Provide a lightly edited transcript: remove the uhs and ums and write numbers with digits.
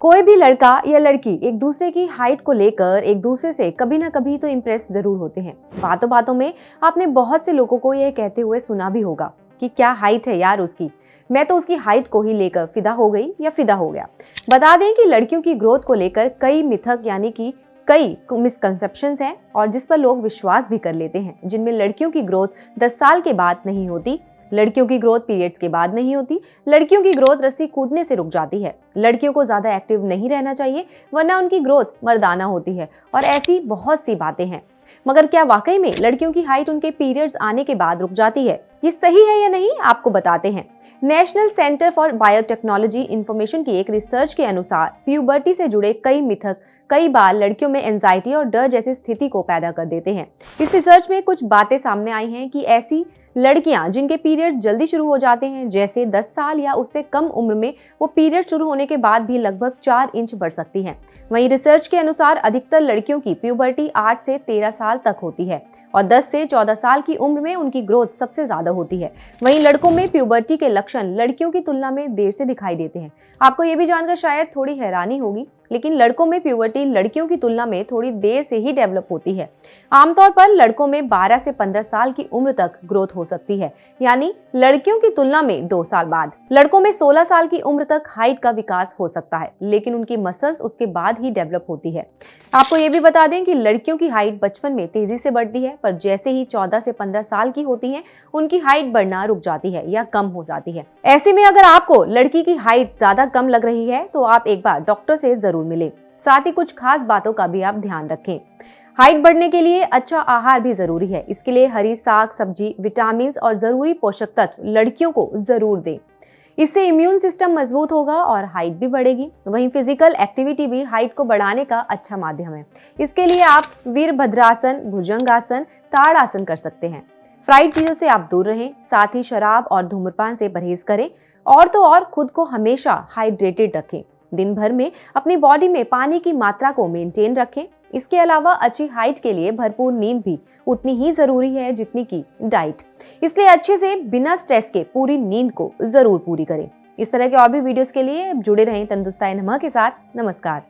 कोई भी लड़का या लड़की एक दूसरे की हाइट को लेकर एक दूसरे से कभी ना कभी तो इम्प्रेस जरूर होते हैं। बातों बातों में आपने बहुत से लोगों को यह कहते हुए सुना भी होगा कि क्या हाइट है यार उसकी, मैं तो उसकी हाइट को ही लेकर फिदा हो गई या फिदा हो गया। बता दें कि लड़कियों की ग्रोथ को लेकर कई मिथक यानी कि कई मिसकंसेप्शंस हैं और जिस पर लोग विश्वास भी कर लेते हैं, जिनमें लड़कियों की ग्रोथ 10 साल के बाद नहीं होती, लड़कियों की ग्रोथ पीरियड्स के बाद नहीं होती, लड़कियों की ग्रोथ रस्सी कूदने से रुक जाती है, लड़कियों को ज्यादा एक्टिव नहीं रहना चाहिए वरना उनकी ग्रोथ मर्दाना होती है और ऐसी बहुत सी बातें हैं। मगर क्या वाकई में लड़कियों की हाइट उनके पीरियड्स आने के बाद रुक जाती है? ये सही है या नहीं, आपको बताते हैं। National centre for biotechnology information की एक रिसर्च के अनुसार प्यूबर्टी से जुड़े कई मिथक कई बार लड़कियों में एंजाइटी और डर जैसी स्थिति को पैदा कर देते हैं। इस रिसर्च में कुछ बातें सामने आई हैं कि ऐसी लड़कियां जिनके पीरियड जल्दी शुरू हो जाते हैं, जैसे 10 साल या उससे कम उम्र में, वो पीरियड शुरू होने के बाद भी लगभग 4 इंच बढ़ सकती हैं। वहीं रिसर्च के अनुसार अधिकतर लड़कियों की प्यूबर्टी 8 से 13 साल तक होती है और 10 से 14 साल की उम्र में उनकी ग्रोथ सबसे ज्यादा होती है। वहीं लड़कों में प्यूबर्टी के लक्षण लड़कियों की तुलना में देर से दिखाई देते हैं। आपको ये भी जानकर शायद थोड़ी हैरानी होगी, लेकिन लड़कों में प्यूबर्टी लड़कियों की तुलना में थोड़ी देर से ही डेवलप होती है। आमतौर पर लड़कों में 12 से 15 साल की उम्र तक ग्रोथ हो सकती है, यानी लड़कियों की तुलना में 2 साल बाद। लड़कों में 16 साल की उम्र तक हाइट का विकास हो सकता है, लेकिन उनकी मसल्स उसके बाद ही डेवलप होती है। आपको ये भी बता दें कि लड़कियों की हाइट बचपन में तेजी से बढ़ती है, पर जैसे ही 14 से 15 साल की होती है उनकी हाइट बढ़ना रुक जाती है या कम हो जाती है। ऐसे में अगर आपको लड़की की हाइट ज्यादा कम लग रही है तो आप एक बार डॉक्टर से जरूर मिलें। साथ ही कुछ खास बातों का भी आप ध्यान रखें। हाइट बढ़ने के लिए अच्छा आहार भी जरूरी है। इसके लिए हरी साग सब्जी, विटामिन और जरूरी पोषक तत्व लड़कियों को जरूर दें। इससे इम्यून सिस्टम मजबूत होगा और हाइट भी बढ़ेगी। वहीं फिजिकल एक्टिविटी भी हाइट को बढ़ाने का अच्छा माध्यम है। इसके लिए आप वीरभद्रासन, भुजंगासन, ताड़ासन कर सकते हैं। फ्राइड चीजों से आप दूर रहें, साथ ही शराब और धूम्रपान से परहेज करें और तो और खुद को हमेशा हाइड्रेटेड रखें। दिन भर में अपनी बॉडी में पानी की मात्रा को मेंटेन रखें। इसके अलावा अच्छी हाइट के लिए भरपूर नींद भी उतनी ही जरूरी है जितनी की डाइट। इसलिए अच्छे से बिना स्ट्रेस के पूरी नींद को जरूर पूरी करें। इस तरह के और भी वीडियोस के लिए जुड़े रहें तंदुरुस्ताए नमा के साथ। नमस्कार।